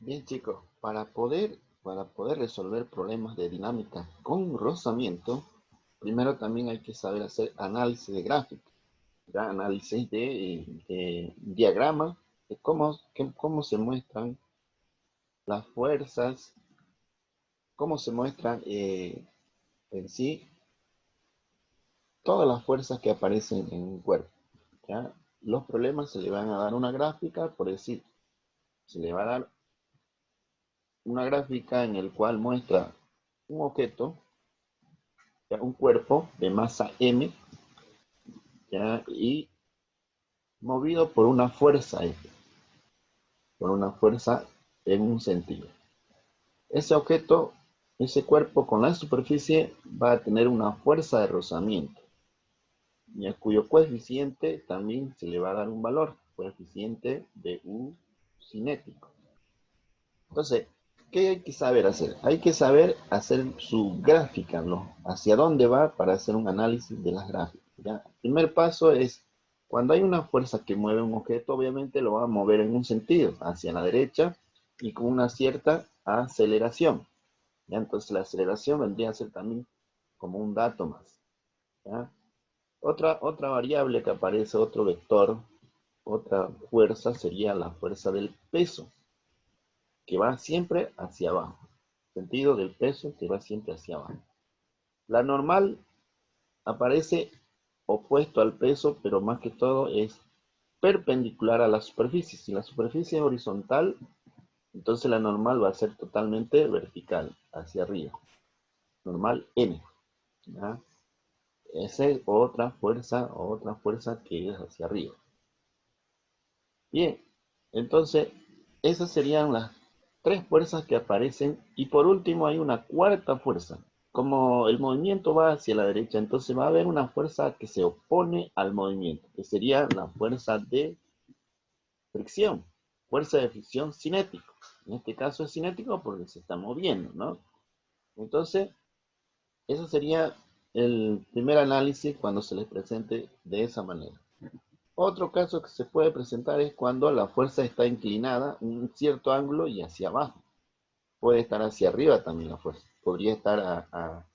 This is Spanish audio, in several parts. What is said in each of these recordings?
Bien, chicos, para poder resolver problemas de dinámica con rozamiento, primero también hay que saber hacer análisis de gráfica, ¿ya? Análisis de diagrama, de cómo se muestran las fuerzas, cómo se muestran en sí todas las fuerzas que aparecen en un cuerpo, ¿ya? Los problemas se le van a dar una gráfica, por decir, se le va a dar una gráfica en el cual muestra un objeto, ¿ya? Un cuerpo de masa M, ¿ya? Y movido por una fuerza F, por una fuerza en un sentido. Ese objeto, ese cuerpo con la superficie va a tener una fuerza de rozamiento, y a cuyo coeficiente también se le va a dar un valor, coeficiente de U cinético. Entonces, ¿qué hay que saber hacer? Hay que saber hacer su gráfica, ¿no? Hacia dónde va para hacer un análisis de las gráficas, ¿ya? El primer paso es, cuando hay una fuerza que mueve un objeto, obviamente lo va a mover en un sentido, hacia la derecha, y con una cierta aceleración, ¿ya? Entonces la aceleración vendría a ser también como un dato más, ¿ya? Otra variable que aparece, otro vector, otra fuerza sería la fuerza del peso, que va siempre hacia abajo. Sentido del peso que va siempre hacia abajo. La normal aparece opuesto al peso, pero más que todo es perpendicular a la superficie. Si la superficie es horizontal, entonces la normal va a ser totalmente vertical, hacia arriba. Normal N, ¿ya? Esa es otra fuerza que es hacia arriba. Bien, entonces esas serían las tres fuerzas que aparecen y por último hay una cuarta fuerza. Como el movimiento va hacia la derecha, entonces va a haber una fuerza que se opone al movimiento, que sería la fuerza de fricción, fuerza de fricción cinético. En este caso es cinético porque se está moviendo, ¿no? Entonces, eso sería el primer análisis cuando se les presente de esa manera. Otro caso que se puede presentar es cuando la fuerza está inclinada un cierto ángulo y hacia abajo. Puede estar hacia arriba también la fuerza. Podría estar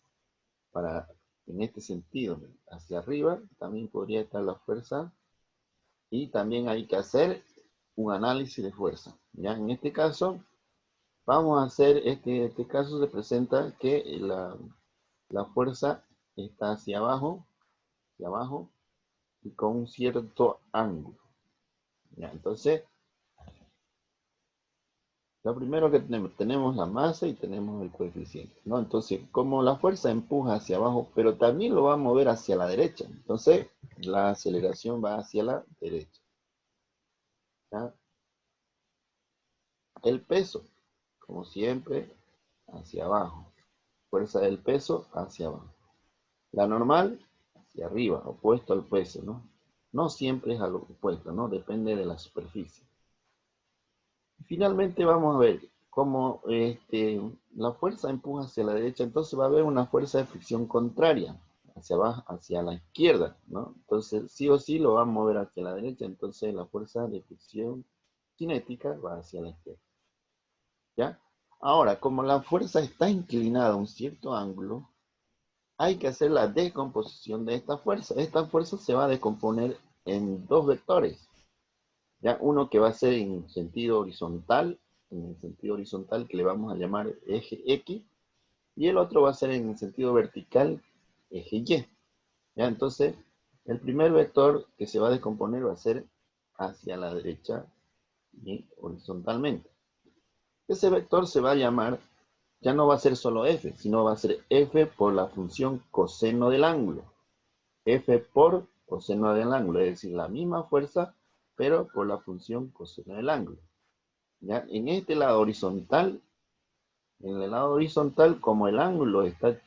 en este sentido, hacia arriba también podría estar la fuerza y también hay que hacer un análisis de fuerza. Ya en este caso, vamos a hacer, este caso se presenta que la fuerza está hacia abajo y con un cierto ángulo. Ya, entonces, lo primero que tenemos la masa y tenemos el coeficiente, ¿no? Entonces, como la fuerza empuja hacia abajo, pero también lo va a mover hacia la derecha, entonces la aceleración va hacia la derecha, ¿ya? El peso, como siempre, hacia abajo. Fuerza del peso hacia abajo. La normal, hacia arriba, opuesto al peso, ¿no? No siempre es a lo opuesto, ¿no? Depende de la superficie. Finalmente vamos a ver cómo la fuerza empuja hacia la derecha, entonces va a haber una fuerza de fricción contraria, hacia abajo, hacia la izquierda, ¿no? Entonces sí o sí lo va a mover hacia la derecha, entonces la fuerza de fricción cinética va hacia la izquierda, ¿ya? Ahora, como la fuerza está inclinada a un cierto ángulo, hay que hacer la descomposición de esta fuerza. Esta fuerza se va a descomponer en dos vectores, ¿ya? Uno que va a ser en sentido horizontal, en el sentido horizontal que le vamos a llamar eje X, y el otro va a ser en el sentido vertical, eje Y, ¿ya? Entonces, el primer vector que se va a descomponer va a ser hacia la derecha y horizontalmente. Ese vector se va a llamar, ya no va a ser solo f, sino va a ser f por la función coseno del ángulo. F por coseno del ángulo, es decir, la misma fuerza, pero por la función coseno del ángulo. ¿Ya? En este lado horizontal, en el lado horizontal, como el ángulo está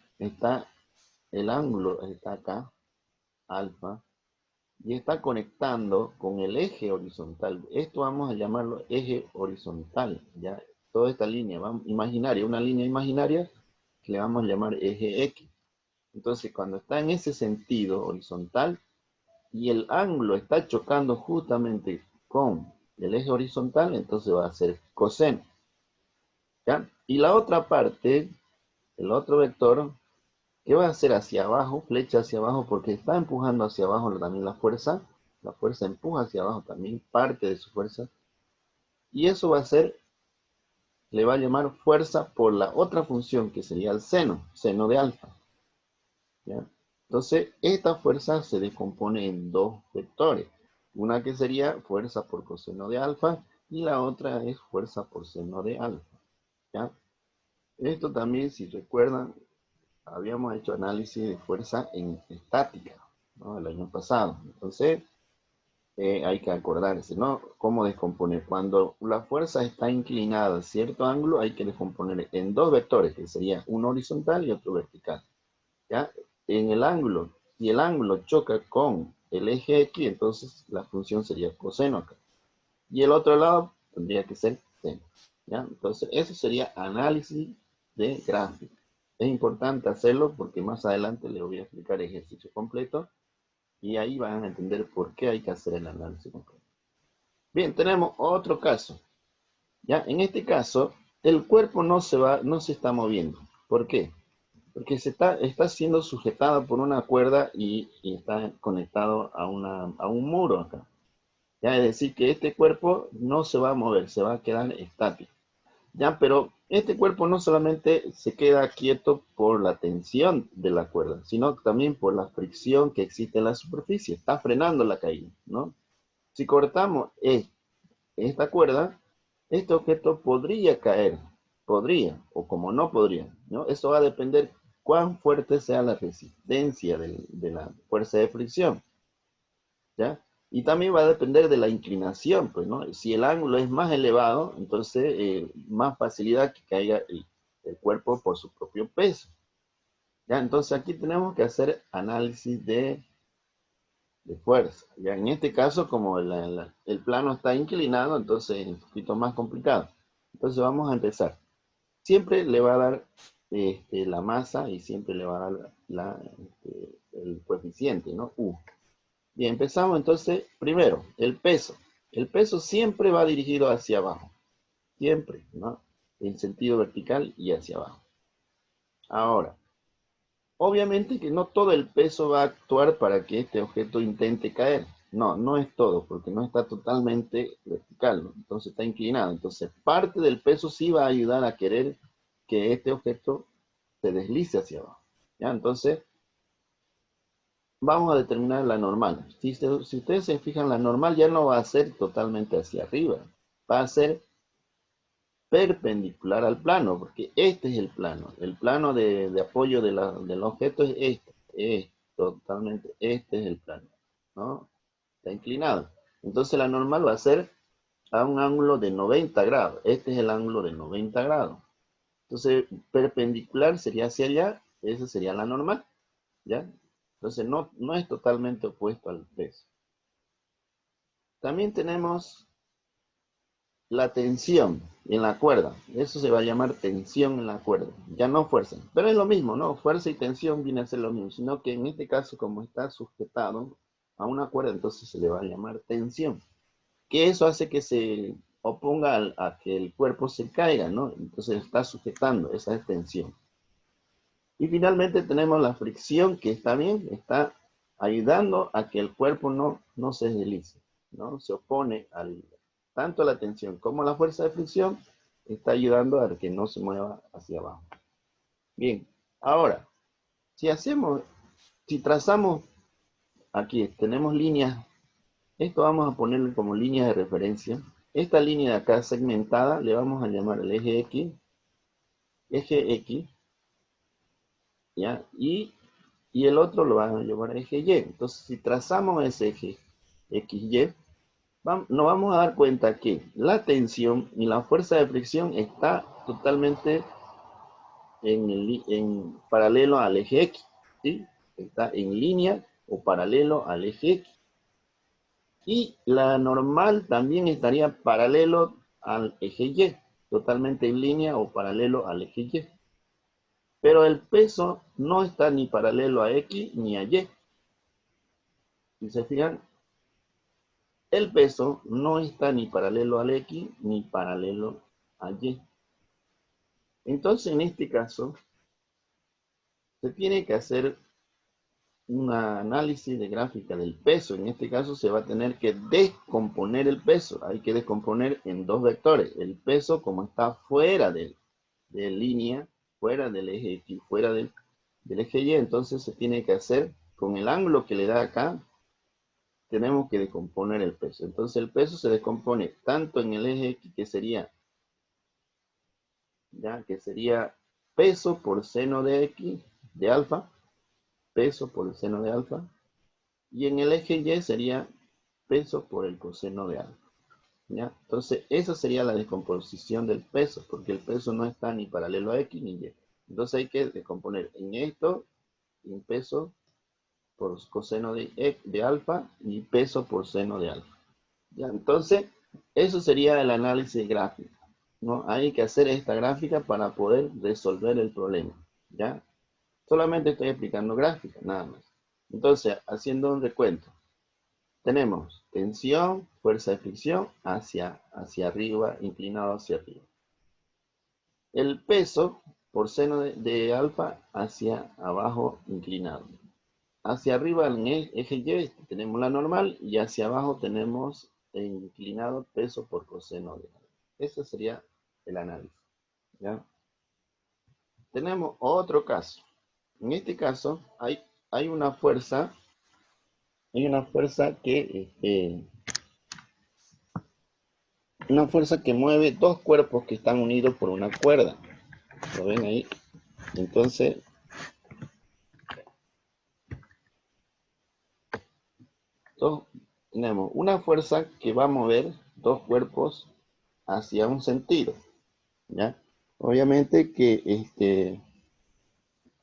acá, alfa, y está conectando con el eje horizontal. Esto vamos a llamarlo eje horizontal, ¿ya? Toda esta línea imaginaria, una línea imaginaria que le vamos a llamar eje X. Entonces, cuando está en ese sentido horizontal, y el ángulo está chocando justamente con el eje horizontal, entonces va a ser coseno. ¿ya? Y la otra parte, el otro vector, ¿qué va a hacer hacia abajo? Flecha hacia abajo porque está empujando hacia abajo también la fuerza. La fuerza empuja hacia abajo también, parte de su fuerza. Y eso va a ser, le va a llamar fuerza por la otra función que sería el seno de alfa. ¿Ya? Entonces, esta fuerza se descompone en dos vectores. Una que sería fuerza por coseno de alfa y la otra es fuerza por seno de alfa. ¿Ya? Esto también, si recuerdan, habíamos hecho análisis de fuerza en estática, ¿no? El año pasado. Entonces, hay que acordarse, ¿no? Cómo descomponer. Cuando la fuerza está inclinada a cierto ángulo, hay que descomponer en dos vectores, que sería uno horizontal y otro vertical. ¿Ya? En el ángulo, si el ángulo choca con el eje X, entonces la función sería coseno acá. Y el otro lado tendría que ser seno. ¿Ya? Entonces, eso sería análisis de gráfico. Es importante hacerlo porque más adelante les voy a explicar el ejercicio completo y ahí van a entender por qué hay que hacer el análisis completo. Bien, tenemos otro caso. ¿Ya? En este caso, el cuerpo no se está moviendo. ¿Por qué? Porque está siendo sujetado por una cuerda y está conectado a un muro acá. ¿Ya? Es decir, que este cuerpo no se va a mover, se va a quedar estático. ¿Ya? Pero este cuerpo no solamente se queda quieto por la tensión de la cuerda, sino también por la fricción que existe en la superficie. Está frenando la caída, ¿no? Si cortamos esta cuerda, este objeto podría caer, podría, o como no podría, ¿no? Eso va a depender cuán fuerte sea la resistencia de la fuerza de fricción, ¿ya? Y también va a depender de la inclinación, pues, ¿no? Si el ángulo es más elevado, entonces más facilidad que caiga el cuerpo por su propio peso, ¿ya? Entonces aquí tenemos que hacer análisis de fuerza, ¿ya? En este caso, como el plano está inclinado, entonces es un poquito más complicado. Entonces vamos a empezar. Siempre le va a dar la masa y siempre le va a dar el coeficiente, ¿no? U. Bien, empezamos entonces, primero, el peso. El peso siempre va dirigido hacia abajo, siempre, ¿no? En sentido vertical y hacia abajo. Ahora, obviamente que no todo el peso va a actuar para que este objeto intente caer. No, no es todo, porque no está totalmente vertical, ¿no? Entonces está inclinado. Entonces, parte del peso sí va a ayudar a querer que este objeto se deslice hacia abajo. ¿Ya? Entonces, vamos a determinar la normal. Si ustedes se fijan, la normal ya no va a ser totalmente hacia arriba. Va a ser perpendicular al plano, porque este es el plano. El plano de apoyo del objeto es este. Totalmente, este es el plano, ¿no? Está inclinado. Entonces la normal va a ser a un ángulo de 90 grados. Este es el ángulo de 90 grados. Entonces, perpendicular sería hacia allá, esa sería la normal, ¿ya? Entonces no es totalmente opuesto al peso. También tenemos la tensión en la cuerda. Eso se va a llamar tensión en la cuerda, ya no fuerza. Pero es lo mismo, ¿no? Fuerza y tensión viene a ser lo mismo, sino que en este caso, como está sujetado a una cuerda, entonces se le va a llamar tensión. Que eso hace que se oponga a que el cuerpo se caiga, ¿no? Entonces está sujetando, esa es tensión. Y finalmente tenemos la fricción, que está bien, está ayudando a que el cuerpo no se deslice, ¿no? Se opone tanto a la tensión como a la fuerza de fricción, está ayudando a que no se mueva hacia abajo. Bien, ahora, si si trazamos aquí, tenemos líneas, esto vamos a ponerle como línea de referencia. Esta línea de acá segmentada le vamos a llamar el eje X, ¿ya? Y el otro lo van a llamar eje Y. Entonces, si trazamos ese eje XY, nos vamos a dar cuenta que la tensión y la fuerza de fricción está totalmente en paralelo al eje X, ¿sí? Está en línea o paralelo al eje X. Y la normal también estaría paralelo al eje Y, totalmente en línea o paralelo al eje Y. Pero el peso no está ni paralelo a X ni a Y. Si se fijan, el peso no está ni paralelo al X ni paralelo a Y. Entonces, en este caso, se tiene que hacer un análisis de gráfica del peso. En este caso se va a tener que descomponer el peso. Hay que descomponer en dos vectores. El peso como está fuera de línea, fuera del eje X, fuera del eje Y, entonces se tiene que hacer con el ángulo que le da acá, tenemos que descomponer el peso. Entonces el peso se descompone tanto en el eje X, que sería peso por seno de X, de alfa, peso por el seno de alfa, y en el eje Y sería peso por el coseno de alfa. ¿Ya? Entonces, esa sería la descomposición del peso, porque el peso no está ni paralelo a X ni Y. Entonces hay que descomponer en esto, en peso por coseno de alfa y peso por seno de alfa. ¿Ya? Entonces, eso sería el análisis gráfico, ¿no? Hay que hacer esta gráfica para poder resolver el problema. ¿Ya? Solamente estoy explicando gráfica, nada más. Entonces, haciendo un recuento. Tenemos tensión, fuerza de fricción hacia arriba, inclinado hacia arriba. El peso por seno de alfa hacia abajo, inclinado. Hacia arriba en el eje Y tenemos la normal y hacia abajo tenemos el inclinado peso por coseno de alfa. Ese sería el análisis. ¿Ya? Tenemos otro caso. En este caso hay una fuerza que mueve dos cuerpos que están unidos por una cuerda. ¿Lo ven ahí? Entonces, tenemos una fuerza que va a mover dos cuerpos hacia un sentido. ¿Ya? Obviamente que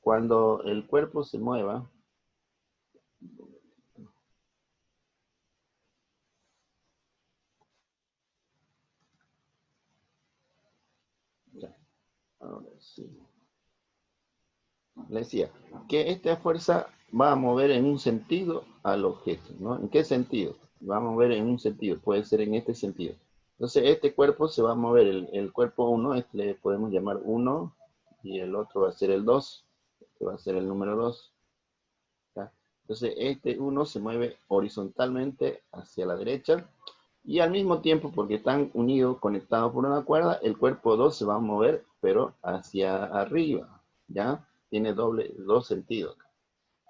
cuando el cuerpo se mueva, ya, ahora sí. Le decía que esta fuerza va a mover en un sentido al objeto, ¿no? ¿En qué sentido? Va a mover en un sentido, puede ser en este sentido. Entonces, este cuerpo se va a mover, el cuerpo 1, le podemos llamar 1, y el otro va a ser el 2, que va a ser el número 2. ¿Ya? Entonces, este 1 se mueve horizontalmente hacia la derecha, y al mismo tiempo, porque están unidos, conectados por una cuerda, el cuerpo 2 se va a mover, pero hacia arriba, ¿ya? Tiene dos sentidos.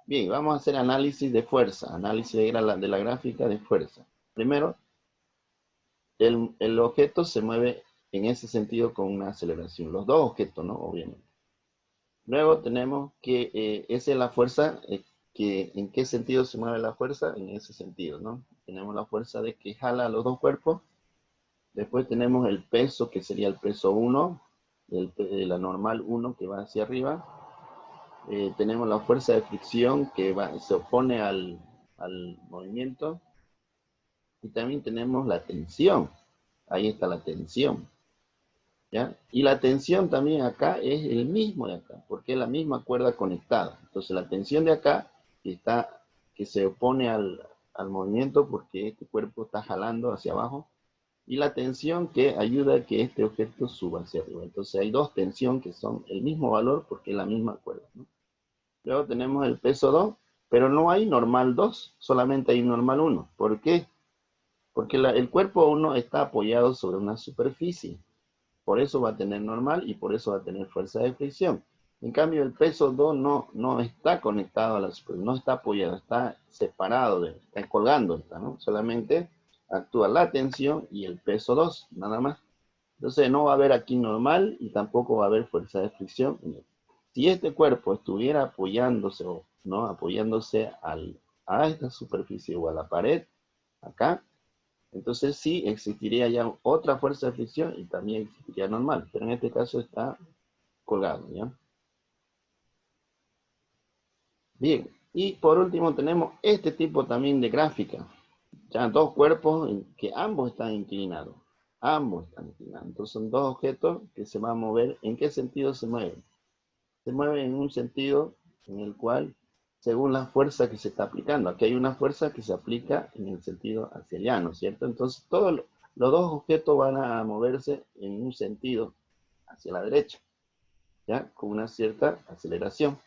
Bien, vamos a hacer análisis de fuerza, análisis de la gráfica de fuerza. Primero, el objeto se mueve en ese sentido con una aceleración. Los dos objetos, ¿no? Obviamente. Luego tenemos que esa es la fuerza, ¿en qué sentido se mueve la fuerza? En ese sentido, ¿no? Tenemos la fuerza de que jala a los dos cuerpos. Después tenemos el peso, que sería el peso 1, la normal 1 que va hacia arriba. Tenemos la fuerza de fricción que se opone al movimiento. Y también tenemos la tensión. Ahí está la tensión. ¿Ya? Y la tensión también acá es el mismo de acá, porque es la misma cuerda conectada. Entonces la tensión de acá que se opone al movimiento porque este cuerpo está jalando hacia abajo, y la tensión que ayuda a que este objeto suba hacia arriba. Entonces hay dos tensiones que son el mismo valor porque es la misma cuerda, ¿no? Luego tenemos el peso 2, pero no hay normal 2, solamente hay normal 1. ¿Por qué? Porque el cuerpo 1 está apoyado sobre una superficie. Por eso va a tener normal y por eso va a tener fuerza de fricción. En cambio, el peso 2 no está conectado a la superficie, no está apoyado, está separado, está colgando, ¿no? Solamente actúa la tensión y el peso 2, nada más. Entonces no va a haber aquí normal y tampoco va a haber fuerza de fricción. Si este cuerpo estuviera apoyándose, ¿no? Apoyándose a esta superficie o a la pared, acá, entonces sí existiría ya otra fuerza de fricción y también existiría normal, pero en este caso está colgado, ¿ya? Bien, y por último tenemos este tipo también de gráfica, ya dos cuerpos en que ambos están inclinados, entonces son dos objetos que se van a mover. ¿En qué sentido se mueven? Se mueven en un sentido en el cual, según la fuerza que se está aplicando, aquí hay una fuerza que se aplica en el sentido hacia allá, ¿no es cierto? Entonces los dos objetos van a moverse en un sentido hacia la derecha. ¿ya? Con una cierta aceleración.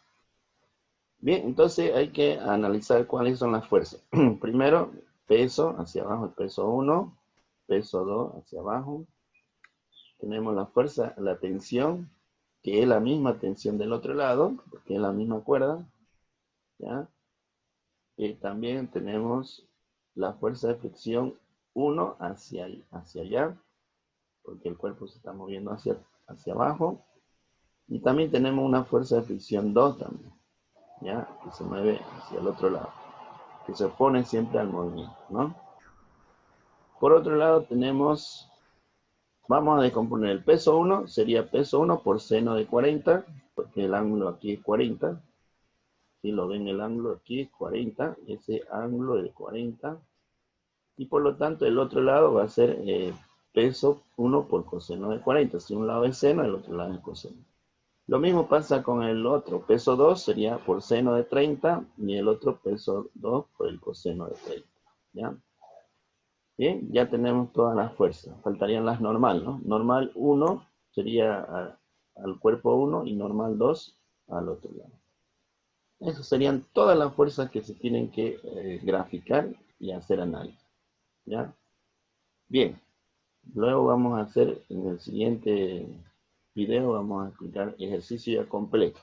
Bien, entonces hay que analizar cuáles son las fuerzas. Primero, peso hacia abajo, el peso 1, peso 2 hacia abajo. Tenemos la fuerza, la tensión, que es la misma tensión del otro lado, porque es la misma cuerda, ¿ya? Y también tenemos la fuerza de fricción 1 hacia allá, porque el cuerpo se está moviendo hacia abajo. Y también tenemos una fuerza de fricción 2 también, ¿ya? Que se mueve hacia el otro lado, que se opone siempre al movimiento, ¿no? Por otro lado tenemos, vamos a descomponer el peso 1, sería peso 1 por seno de 40, porque el ángulo aquí es 40. Si lo ven, el ángulo aquí es 40, ese ángulo es de 40. Y por lo tanto el otro lado va a ser peso 1 por coseno de 40. Si un lado es seno, el otro lado es coseno. Lo mismo pasa con el otro. Peso 2 sería por seno de 30 y el otro peso 2 por el coseno de 30. ¿Ya? Bien, ya tenemos todas las fuerzas. Faltarían las normal, ¿no? Normal 1 sería al cuerpo 1 y normal 2 al otro lado. Esas serían todas las fuerzas que se tienen que graficar y hacer análisis. ¿Ya? Bien, luego vamos a hacer en el siguiente video, vamos a explicar ejercicio ya completo.